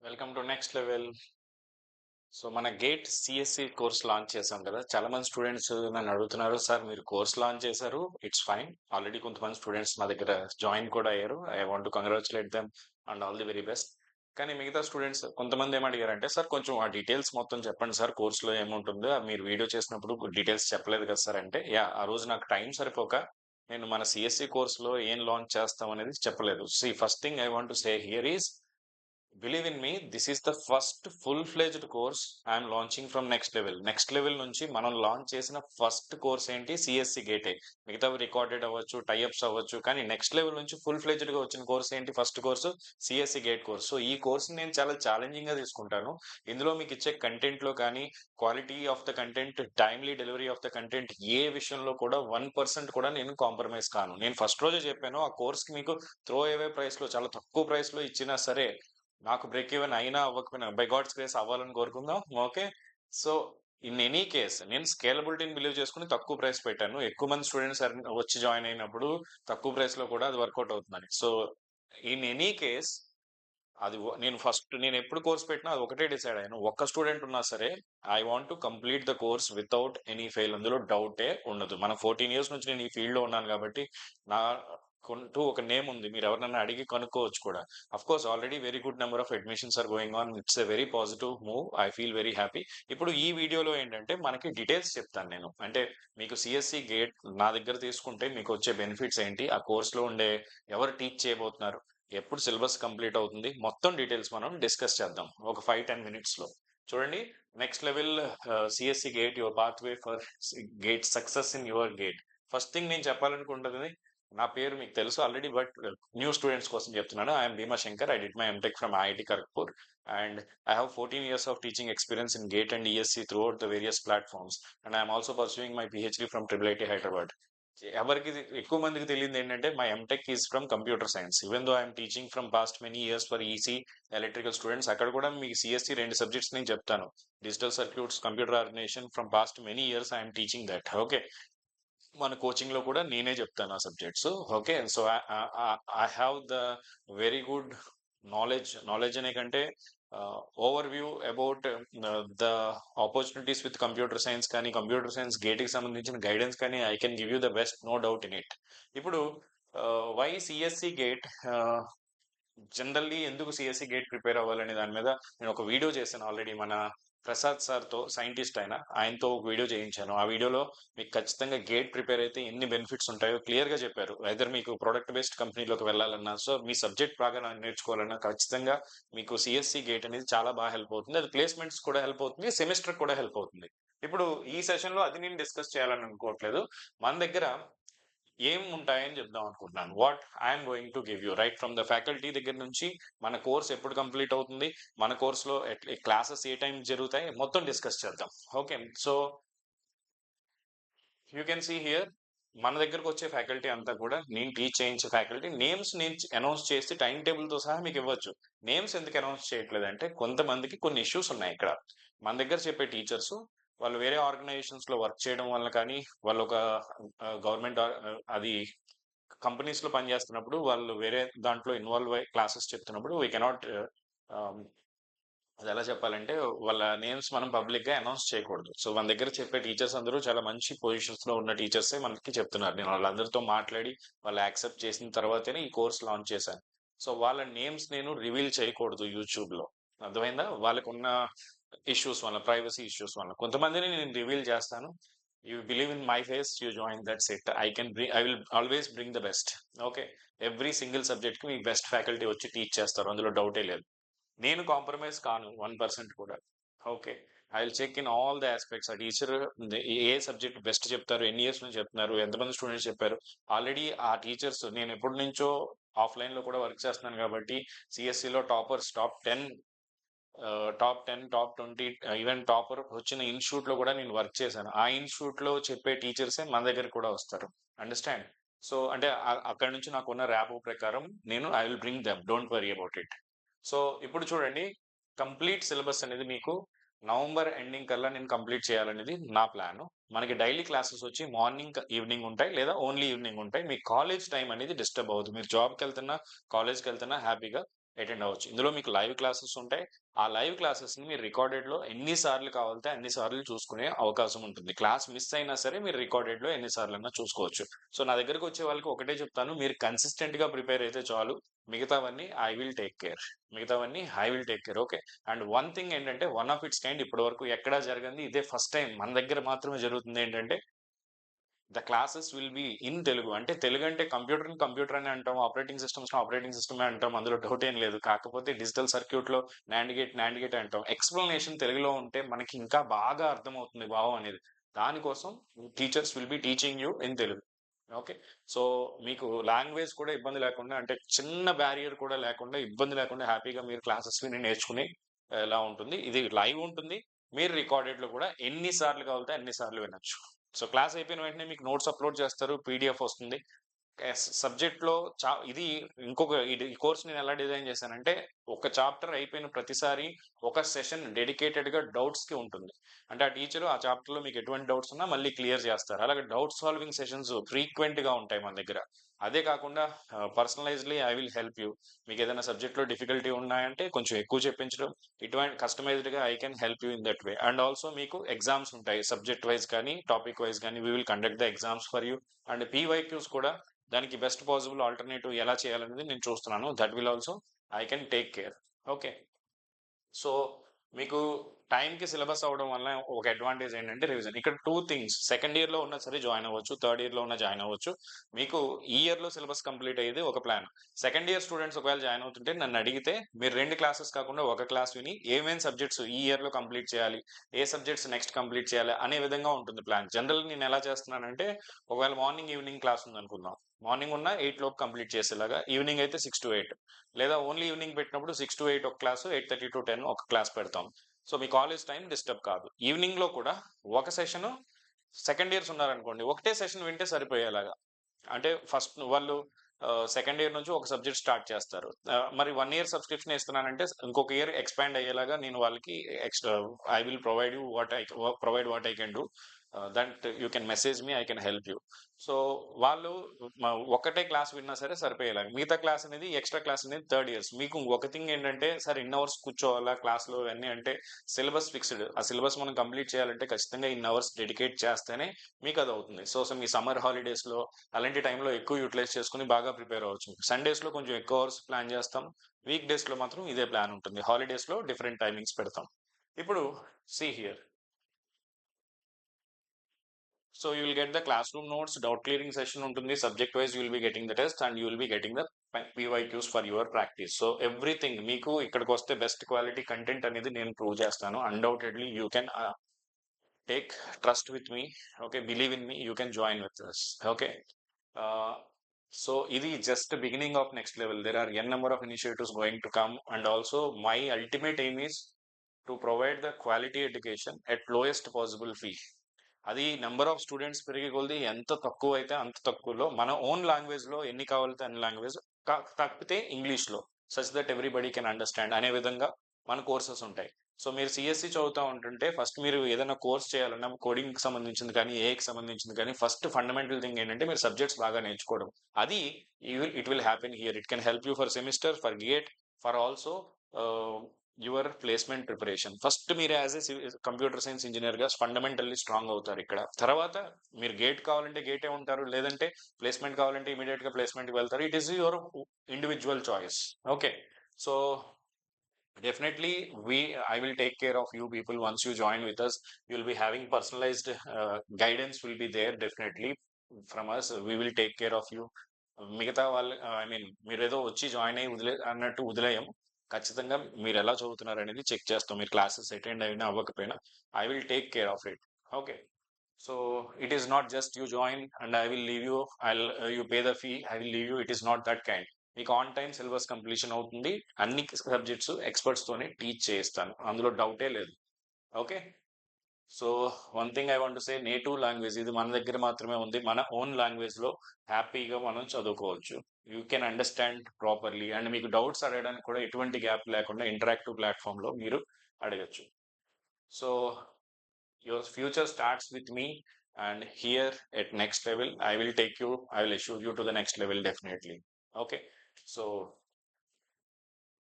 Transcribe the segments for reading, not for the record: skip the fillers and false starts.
Welcome to next level. So మన gate CSC course launch చేసాం కదా. చాలా మంది స్టూడెంట్స్ నన్ను అడుగుతున్నారు, సార్ మీరు కోర్స్ లాంచ్ చేశారు, ఇట్స్ ఫైన్. ఆల్రెడీ కొంతమంది స్టూడెంట్స్ మా దగ్గర జాయిన్ కూడా అయ్యారు. I want to congratulate them and all the very best. కానీ మిగతా స్టూడెంట్స్ కొంతమంది ఏమడిగారంటే, సార్ కొంచెం ఆ డీటెయిల్స్ మొత్తం చెప్పండి సార్, కోర్సులో ఏముంటుందో మీరు వీడియో చేసినప్పుడు డీటెయిల్స్ చెప్పలేదు కదా సార్ అంటే, యా ఆ రోజు నాకు టైం సరిపోక నేను మన సిఎస్సి కోర్సులో ఏం లాంచ్ చేస్తాం అనేది చెప్పలేదు. See first thing I want to say here is, believe in me, this is the first full fledged course I'm launching from next level. Next level నుంచి మనం లాంచ్ చేసిన ఫస్ట్ కోర్స్ ఏంటి? CSE గేటే. మిగతావి recorded అవ్వచ్చు, tie ups అవ్వచ్చు, కానీ next level నుంచి ఫుల్ ఫ్లెజ్డ్ గా వచ్చిన కోర్స్ ఏంటి? First course CSE GATE course. So ఈ కోర్స్ నేను చాలా ఛాలెంజింగ్ గా తీసుకుంటాను. ఇందులో మీకు ఇచ్చే కంటెంట్ లో కానీ, quality of the content, timely delivery of the content, ఏ విషయంలో కూడా 1% కూడా నేను కాంప్రమైజ్ కాను. నేను ఫస్ట్ రోజే చెప్పాను, ఆ కోర్స్ కి మీకు త్రో అవే ప్రైస్ లో, చాలా తక్కువ ప్రైస్ లో ఇచ్చినా సరే, నాకు బ్రేక్ ఈవెన్ అయినా అవ్వకపోయినా బై గాడ్స్ గ్రేస్ అవ్వాలని కోరుకుందాం. Okay. So in any case నేను స్కేలబిలిటీని బిలీవ్ చేసుకుని తక్కువ ప్రైస్ పెట్టాను. ఎక్కువ మంది స్టూడెంట్స్ వచ్చి జాయిన్ అయినప్పుడు తక్కువ ప్రైస్ లో కూడా అది వర్కౌట్ అవుతుందని. సో ఇన్ ఎనీ కేస్ అది నేను ఎప్పుడు కోర్స్ పెట్టినా అది ఒకటే డిసైడ్ అయ్యాను, ఒక్క స్టూడెంట్ ఉన్నా సరే I want to complete the course without any fail. అందులో డౌటే ఉండదు. మన 14 years నుంచి నేను ఈ ఫీల్డ్ లో ఉన్నాను కాబట్టి నా కొంటూ ఒక నేమ్ ఉంది. మీరు ఎవరినైనా అడిగి కనుక్కోవచ్చు కూడా. Of course already very good number of admissions are going on. It's a very positive move. I feel very happy. ఇప్పుడు ఈ వీడియోలో ఏంటంటే మనకి డీటెయిల్స్ చెప్తాను నేను. అంటే మీకు సిఎస్సి గేట్ నా దగ్గర తీసుకుంటే మీకు వచ్చే బెనిఫిట్స్ ఏంటి, ఆ కోర్స్ లో ఉండే ఎవరు టీచ్ చేయబోతున్నారు, ఎప్పుడు సిలబస్ కంప్లీట్ అవుతుంది, మొత్తం డీటెయిల్స్ మనం డిస్కస్ చేద్దాం ఒక 5-10 minutes లో. చూడండి, next level CSE GATE, your pathway for GATE success in your GATE. First thing నేను చెప్పాలనుకుంటుంది, నా పేరు మీకు తెలుసు ఆల్రెడీ, బట్ న్యూ స్టూడెంట్స్ కోసం చెప్తున్నాను. I'm Bhima Shankar. I did my MTech from IIT Kharagpur and I have 14 years of teaching experience in GATE and ESC throughout the various platforms, and I am also pursuing my PhD from IIIT Hyderabad. ఎవరికి ఎక్కువ మందికి తెలియదు ఏంటంటే, my MTech is from computer science. Even though I'm teaching from past many years for EC electrical students, అక్కడ కూడా మీకు CSE 2 subjects నేను చెప్తాను. Digital circuits, computer organisation, from past many years I'm teaching that. Okay. మన coaching లో కూడా నేనే చెప్తాను ఆ subjects. Okay. So I have the very good knowledge అనే కంటే overview about the opportunities with computer science కానీ, కంప్యూటర్ సైన్స్ గేట్ కి సంబంధించిన గైడెన్స్ కానీ, I can give you the best, no doubt in it. ఇప్పుడు why CSE GATE, generally ఎందుకు CSE GATE prepare అవ్వాలనే దాని మీద నేను ఒక వీడియో చేశాను ఆల్రెడీ. మన ప్రసాద్ సార్తో, సైంటిస్ట్ ఆయనతో ఒక వీడియో చేయించాను. ఆ వీడియోలో మీకు ఖచ్చితంగా గేట్ ప్రిపేర్ అయితే ఎన్ని బెనిఫిట్స్ ఉంటాయో క్లియర్ గా చెప్పారు. వెదర్ మీకు ప్రొడక్ట్ బేస్డ్ కంపెనీలోకి వెళ్ళాలన్నా, సో మీ సబ్జెక్ట్ బాగా నేర్చుకోవాలన్నా, ఖచ్చితంగా మీకు సిఎస్సి గేట్ అనేది చాలా బాగా హెల్ప్ అవుతుంది. అది ప్లేస్మెంట్స్ కూడా హెల్ప్ అవుతుంది, సెమిస్టర్ కూడా హెల్ప్ అవుతుంది. ఇప్పుడు ఈ సెషన్ లో అది నేను డిస్కస్ చేయాలని అనుకోవట్లేదు. మన దగ్గర ఏం ఉంటాయని చెప్దాం అనుకుంటున్నాను. What I'm going to give you right from the faculty దగ్గర నుంచి, మన కోర్స్ ఎప్పుడు కంప్లీట్ అవుతుంది, మన కోర్సులో క్లాసెస్ ఏ టైం జరుగుతాయి, మొత్తం డిస్కస్ చేద్దాం. Okay. So you can see here, మన దగ్గరకు వచ్చే ఫ్యాకల్టీ అంతా కూడా నేను టీచ్ చేయించే ఫ్యాకల్టీ. నేమ్స్ నేను అనౌన్స్ చేసి టైం టేబుల్ తో సహా మీకు ఇవ్వచ్చు. నేమ్స్ ఎందుకు అనౌన్స్ చేయట్లేదు అంటే, కొంతమందికి కొన్ని ఇష్యూస్ ఉన్నాయి ఇక్కడ. మన దగ్గర చెప్పే టీచర్స్ వాళ్ళు వేరే ఆర్గనైజేషన్స్ లో వర్క్ చేయడం వల్ల కానీ, వాళ్ళు ఒక గవర్నమెంట్ అది కంపెనీస్ లో పనిచేస్తున్నప్పుడు, వాళ్ళు వేరే దాంట్లో ఇన్వాల్వ్ అయ్యి క్లాసెస్ చెప్తున్నప్పుడు వీ కెనాట్, అది ఎలా చెప్పాలంటే, వాళ్ళ నేమ్స్ మనం పబ్లిక్ గా అనౌన్స్ చేయకూడదు. సో మన దగ్గర చెప్పే టీచర్స్ అందరూ చాలా మంచి పొజిషన్స్ లో ఉన్న టీచర్సే మనకి చెప్తున్నారు. నేను వాళ్ళందరితో మాట్లాడి వాళ్ళు యాక్సెప్ట్ చేసిన తర్వాతనే ఈ కోర్స్ లాంచ్ చేశాను. సో వాళ్ళ నేమ్స్ నేను రివీల్ చేయకూడదు యూట్యూబ్ లో. అర్థమైందా? వాళ్ళకు ఉన్న ఇష్యూస్ వల్ల, ప్రైవసీ ఇష్యూస్ వల్ల కొంతమందిని నేను రివీల్ చేస్తాను. You believe in my face, you join, that's it. I will always bring the best. Okay. Every single subject కి మీకు బెస్ట్ ఫ్యాకల్టీ వచ్చి టీచ్ చేస్తారు, అందులో డౌటే లేదు. నేను కాంప్రమైజ్ కాను 1% కూడా. Okay. I will check in all the aspects. ఆ టీచర్ ఏ సబ్జెక్ట్ బెస్ట్ చెప్తారు, ఎన్ని ఇయర్స్ నుంచి చెప్తున్నారు, ఎంతమంది స్టూడెంట్స్ చెప్పారు. ఆల్రెడీ ఆ టీచర్స్, నేను ఎప్పటి నుంచో ఆఫ్లైన్ లో కూడా వర్క్ చేస్తున్నాను కాబట్టి, సిఎస్సిలో toppers, top 10, top 20, even topper వచ్చిన ఇన్స్టిట్యూట్ లో కూడా నేను వర్క్ చేశాను. ఆ ఇన్స్టిట్యూట్ లో చెప్పే టీచర్సే మన దగ్గర కూడా వస్తారు. అండర్స్టాండ్? సో అంటే అక్కడ నుంచి నాకున్న ర్యాప్ ప్రకారం నేను I will bring them, don't worry about it. So ఇప్పుడు చూడండి, కంప్లీట్ సిలబస్ అనేది మీకు నవంబర్ ఎండింగ్ కల్లా నేను కంప్లీట్ చేయాలనేది నా ప్లాన్. మనకి డైలీ క్లాసెస్ వచ్చి మార్నింగ్ ఈవినింగ్ ఉంటాయి, లేదా ఓన్లీ ఈవినింగ్ ఉంటాయి. మీ కాలేజ్ టైం అనేది డిస్టర్బ్ అవ్వదు. మీరు జాబ్కి వెళ్తున్నా, కాలేజ్కి వెళ్తున్నా హ్యాపీగా అటెండ్ అవ్వచ్చు. ఇందులో మీకు లైవ్ క్లాసెస్ ఉంటాయి. ఆ లైవ్ క్లాసెస్‌ని మీరు రికార్డెడ్‌లో ఎన్ని సార్లు కావాలితే అన్ని సార్లు చూసుకునే అవకాశం ఉంటుంది. క్లాస్ మిస్ అయినా సరే మీరు రికార్డెడ్‌లో ఎన్ని సార్లన్నా చూసుకోవచ్చు. సో, నా దగ్గరకొచ్చే వాళ్ళకి ఒకటే చెప్తాను. మీరు కన్సిస్టెంట్‌గా ప్రిపేర్ అయితే చాలు. మిగతావన్నీ ఐ విల్ టేక్ కేర్. మిగతావన్నీ I will take care. Okay. And one thing ఏంటంటే వన్ ఆఫ్ ఇట్స్ కైండ్ ఇప్పటి వరకు ఎక్కడా జరగంది. ఇదే ఫస్ట్ టైమ్ మన దగ్గర మాత్రమే జరుగుతుంది ఏంటంటే the classes will be in Telugu. అంటే తెలుగు అంటే కంప్యూటర్‌ని కంప్యూటర్ అనే అంటాం. ఆపరేటింగ్ సిస్టమ్స్‌ని ఆపరేటింగ్ సిస్టమే అంటాం. అందులో డౌట్ ఏం లేదు. కాకపోతే డిజిటల్ సర్క్యూట్‌లో నాండ్ గేట్ అంటాం. ఎక్స్‌ప్లనేషన్ తెలుగులో ఉంటే మనకి ఇంకా బాగా అర్థమవుతుంది భావం అనేది. దానికోసం teachers will be teaching you in Telugu. Okay. So, మీకు లాంగ్వేజ్ కూడా ఇబ్బంది లేకుండా అంటే చిన్న బ్యారియర్ కూడా లేకుండా, ఇబ్బంది లేకుండా హ్యాపీగా మీరు క్లాసెస్ విని నేర్చుకుని ఎలా ఉంటుంది. ఇది లైవ్ ఉంటుంది. మీరు రికార్డెడ్‌లో కూడా ఎన్ని సార్లు కావాలితే అన్ని సార్లు వినొచ్చు. సో, క్లాస్ అయిపోయిన వెంటనే మీకు నోట్స్ అప్‌లోడ్ చేస్తారు. పీడీఎఫ్ వస్తుంది. సబ్జెక్ట్‌లో ఇది ఇంకొక ఈ కోర్స్ నేను ఎలా డిజైన్ చేశానంటే, ఒక చాప్టర్ అయిపోయిన ప్రతిసారి ఒక సెషన్ డెడికేటెడ్‌గా డౌట్స్‌కి ఉంటుంది. అంటే ఆ టీచరు ఆ చాప్టర్‌లో మీకు ఎటువంటి డౌట్స్ ఉన్నా మళ్ళీ క్లియర్ చేస్తారు. అలాగే డౌట్ సాల్వింగ్ సెషన్స్ ఫ్రీక్వెంట్‌గా ఉంటాయి మన దగ్గర. అదే కాకుండా personalisedly I will help you. మీకేదైనా సబ్జెక్ట్‌లో డిఫికల్టీ ఉన్నాయంటే కొంచెం ఎక్కువ చెప్పించడం, ఇటువంటి కస్టమైజ్డ్‌గా I can help you in that way. And also మీకు ఎగ్జామ్స్ ఉంటాయి. సబ్జెక్ట్ వైస్ కానీ, టాపిక్ వైస్ కానీ we will conduct the exams for you. And PYQs కూడా దానికి బెస్ట్ పాసిబుల్ ఆల్టర్‌నేటివ్ ఎలా చేయాలనేది నేను చూస్తున్నాను. That will also I can take care. Okay. So, మీకు టైంకి సిలబస్ అవ్వడం వల్ల ఒక అడ్వాంటేజ్ ఏంటంటే రివిజన్. ఇక్కడ 2 థింగ్స్ సెకండ్ ఇయర్‌లో ఉన్నా సరే జాయిన్ అవ్వచ్చు. థర్డ్ ఇయర్‌లో ఉన్నా జాయిన్ అవ్వచ్చు. మీకు ఈ ఇయర్‌లో సిలబస్ కంప్లీట్ అయ్యేది ఒక ప్లాన్. సెకండ్ ఇయర్ స్టూడెంట్స్ ఒకవేళ జాయిన్ అవుతుంటే నన్ను అడిగితే మీరు 2 క్లాసెస్ కాకుండా ఒక క్లాస్ విని ఏమేం సబ్జెక్ట్స్ ఈ ఇయర్‌లో కంప్లీట్ చేయాలి, ఏ సబ్జెక్ట్స్ నెక్స్ట్ కంప్లీట్ చేయాలి అనే విధంగా ఉంటుంది ప్లాన్. జనరల్‌గా నేను ఎలా చేస్తున్నానంటే ఒకవేళ మార్నింగ్, ఈవినింగ్ క్లాస్ ఉందనుకుందాం. మార్నింగ్ ఉన్న 8 లోపు కంప్లీట్ చేసేలాగా, ఈవినింగ్ అయితే 6-8 లేదా ఓన్లీ ఈవినింగ్ పెట్టినప్పుడు 6-8 ఒక క్లాసు, 8:30-10 ఒక క్లాస్ పెడతాం. సో, మీ కాలేజ్ టైం డిస్టర్బ్ కాదు. ఈవినింగ్‌లో కూడా ఒక సెషను సెకండ్ ఇయర్స్ ఉన్నారనుకోండి. ఒకటే సెషన్ వింటే సరిపోయేలాగా. అంటే ఫస్ట్ వాళ్ళు సెకండ్ ఇయర్ నుంచి ఒక సబ్జెక్ట్ స్టార్ట్ చేస్తారు. మరి 1 ఇయర్ సబ్స్క్రిప్షన్ ఇస్తున్నానంటే ఇంకొక ఇయర్ ఎక్స్‌పాండ్ అయ్యేలాగా నేను వాళ్ళకి extra I will provide you what I can do. That you can message me. I can help you. So, వాళ్ళు మ ఒక్కటే క్లాస్ విన్నా సరే సరిపోయేలాగా. మిగతా క్లాస్ అనేది ఎక్స్‌ట్రా క్లాస్ అనేది థర్డ్ ఇయర్స్. మీకు ఒక థింగ్ ఏంటంటే సార్ ఇన్ని అవర్స్ కూర్చోవాలా క్లాస్‌లో ఇవన్నీ అంటే సిలబస్ ఫిక్స్‌డ్. ఆ సిలబస్ మనం కంప్లీట్ చేయాలంటే ఖచ్చితంగా ఇన్ని అవర్స్ డెడికేట్ చేస్తేనే మీకదవుతుంది. సో, మీ సమ్మర్ హాలిడేస్‌లో అలాంటి టైంలో ఎక్కువ యుటిలైజ్ చేసుకొని బాగా ప్రిపేర్ అవ్వచ్చు. సండేస్‌లో కొంచెం ఎక్కువ అవర్స్ ప్లాన్ చేస్తాం. వీక్ డేస్‌లో మాత్రం ఇదే ప్లాన్ ఉంటుంది. హాలిడేస్‌లో డిఫరెంట్ టైమింగ్స్ పెడతాం. ఇప్పుడు see here. So you will get the classroom notes, doubt clearing session ఉంటుంది. Subject wise you will be getting the test and you will be getting the PYQs for your practice. So everything మీకు ఇక్కడికి వస్తే best quality content అనేది నేను prove చేస్తాను. Undoubtedly you can take trust with me. Okay, believe in me, you can join with us. Okay. So ఇది just beginning of next level. There are an number of initiatives going to come and also my ultimate aim is to provide the quality education at lowest possible fee. అది number of students పెరిగే కొలది ఎంత తక్కువ అయితే అంత తక్కువలో మన own language లో ఎన్ని కావాలితే అన్ని లాంగ్వేజ్ తప్పితే ఇంగ్లీష్ లో such that everybody can understand అనే విధంగా మన కోర్సెస్ ఉంటాయి. సో మీరు సిఎస్సి చదువుతా ఉంటుంటే ఫస్ట్ మీరు ఏదైనా కోర్స్ చేయాలన్నా కోడింగ్ కి సంబంధించింది కానీ ఏఐకి సంబంధించింది కానీ ఫస్ట్ ఫండమెంటల్ థింగ్ ఏంటంటే మీరు సబ్జెక్ట్స్ బాగా నేర్చుకోవడం. అది it will happen here. It can help you for semester, for GATE, for also your placement preparation. First మీరు as a computer science engineer గా ఫండమెంటల్లీ స్ట్రాంగ్ అవుతారు ఇక్కడ. తర్వాత మీరు గేట్ కావాలంటే గేటే ఉంటారు, లేదంటే ప్లేస్మెంట్ కావాలంటే ఇమీడియట్ గా ప్లేస్మెంట్ కి వెళ్తారు. It is your individual choice. Okay. So definitely I will take care of you people once you join with us. You will be having personalized guidance will be there definitely from us. We will take care of you. మిగతా వాళ్ళు I mean మీరేదో వచ్చి join అయ్యి అన్నట్టు వదిలేయం. ఖచ్చితంగా మీరు ఎలా చదువుతున్నారు అనేది చెక్ చేస్తాం. మీరు క్లాసెస్ అటెండ్ అయినా అవ్వకపోయినా I will take care of it. Okay. So it is not just you join and I will leave you, I you pay the fee, I will leave you. It is not that kind. మీకు on time syllabus completion అవుతుంది. అన్ని subjects experts తోనే teach చేయిస్తాను, అందులో డౌటే లేదు. Okay. So one thing I want to say, native language ఇది మన దగ్గర మాత్రమే ఉంది. మన ఓన్ లాంగ్వేజ్ లో హ్యాపీగా మనం చదువుకోవచ్చు. You can understand properly and మీకు డౌట్స్ అడగడానికి కూడా ఎటువంటి గ్యాప్ లేకుండా ఇంటరాక్టివ్ ప్లాట్ఫామ్ లో మీరు అడగచ్చు. So your future starts with me, and here at next level I will assure you to the next level definitely. Okay. So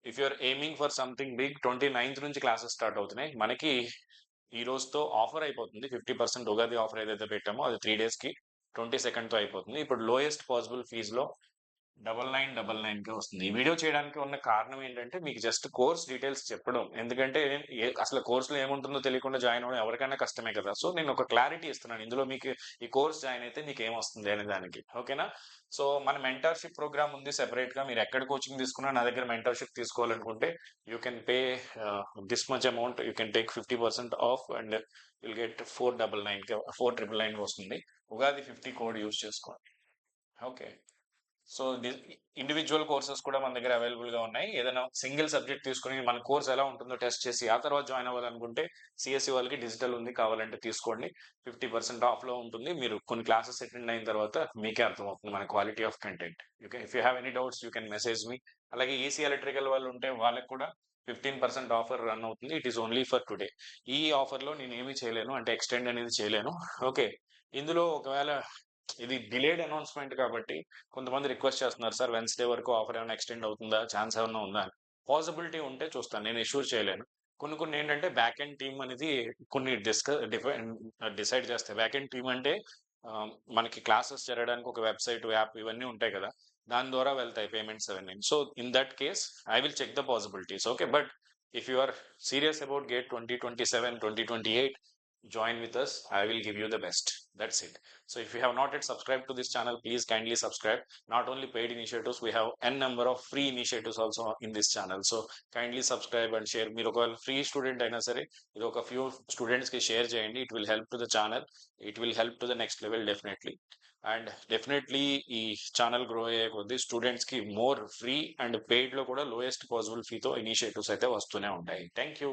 if you're aiming for something big 29th నుంచి classes start అవుతున్నాయి. మనకి ఈ రోజుతో offer అయిపోతుంది. 50% Ugadi offer ఏదైతే పెట్టామో అది 3 డేస్కి 22nd అయిపోతుంది. ఇప్పుడు లోయెస్ట్ పాసిబుల్ ఫీజులో 9999కే వస్తుంది. ఈ వీడియో చేయడానికి ఉన్న కారణం ఏంటంటే మీకు జస్ట్ కోర్స్ డీటెయిల్స్ చెప్పడం. ఎందుకంటే అసలు కోర్సులో ఏముంటుందో తెలియకుండా జాయిన్ అవ్వడం ఎవరికైనా కష్టమే కదా. సో నేను ఒక క్లారిటీ ఇస్తున్నాను. ఇందులో మీకు ఈ కోర్స్ జాయిన్ అయితే మీకు ఏమొస్తుంది అనే దానికి. ఓకేనా? సో మన మెంటర్షిప్ ప్రోగ్రామ్ ఉంది సెపరేట్ గా. మీరు ఎక్కడ కోచింగ్ తీసుకున్నా నా దగ్గర మెంటర్షిప్ తీసుకోవాలనుకుంటే you can pay this much amount, you can take 50% of and will get 499 వస్తుంది. ఉగాది 50 కోడ్ యూస్ చేసుకోండి. ఓకే. సో ఇండివిజువల్ కోర్సెస్ కూడా మన దగ్గర అవైలబుల్ గా ఉన్నాయి. ఏదైనా సింగిల్ సబ్జెక్ట్ తీసుకుని మన కోర్స్ ఎలా ఉంటుందో టెస్ట్ చేసి ఆ తర్వాత జాయిన్ అవ్వాలనుకుంటే సిఎస్సి వాళ్ళకి డిజిటల్ ఉంది, కావాలంటే తీసుకోండి. 50% ఆఫ్ లో ఉంటుంది. మీరు కొన్ని క్లాసెస్ అటెండ్ అయిన తర్వాత మీకే అర్థమవుతుంది మన quality of content. If you have any doubts you can message me. అలాగే ఈసీ ఎలక్ట్రికల్ వాళ్ళు ఉంటే వాళ్ళకి కూడా 15% ఆఫర్ రన్ అవుతుంది. It is only for today. ఈ ఆఫర్ లో నేను ఏమీ చేయలేను, అంటే ఎక్స్టెండ్ అనేది చేయలేను. ఓకే. ఇందులో ఒకవేళ ఇది డిలేడ్ అనౌన్స్మెంట్ కాబట్టి కొంతమంది రిక్వెస్ట్ చేస్తున్నారు, సార్ వెన్స్డే వరకు ఆఫర్ ఏమైనా ఎక్స్టెండ్ అవుతుందా, ఛాన్స్ ఏమైనా ఉందా అని. పాసిబిలిటీ ఉంటే చూస్తాను, నేను ఇష్యూర్ చేయలేను. కొన్ని కొన్ని ఏంటంటే బ్యాక్ ఎండ్ టీమ్ అనేది కొన్ని డిసైడ్ చేస్తాయి. బ్యాక్ ఎండ్ టీమ్ అంటే ఆ, మనకి క్లాసెస్ జరగడానికి ఒక వెబ్సైట్, యాప్ ఇవన్నీ ఉంటాయి కదా, దాని ద్వారా వెళ్తాయి పేమెంట్స్ అవన్నీ. So in that case I will check the possibilities. Okay, but if you are serious about GATE 2027 2028, join with us. I will give you the best. That's it. So if you have not yet subscribed to this channel, please kindly subscribe. Not only paid initiatives, we have n number of free initiatives also in this channel. So kindly subscribe and share. మీరు ఒకవేళ free student అయినా సరే ఇది ఒక few students కి share చేయండి. It will help to the channel, it will help to the next level definitely. And definitely ఈ channel grow అయ్యే కొద్దీ స్టూడెంట్స్ కి మోర్ ఫ్రీ అండ్ పెయిడ్ లో కూడా లోయెస్ట్ పాసిబుల్ ఫీతో ఇనిషియేటివ్స్ అయితే వస్తూనే ఉంటాయి. Thank you.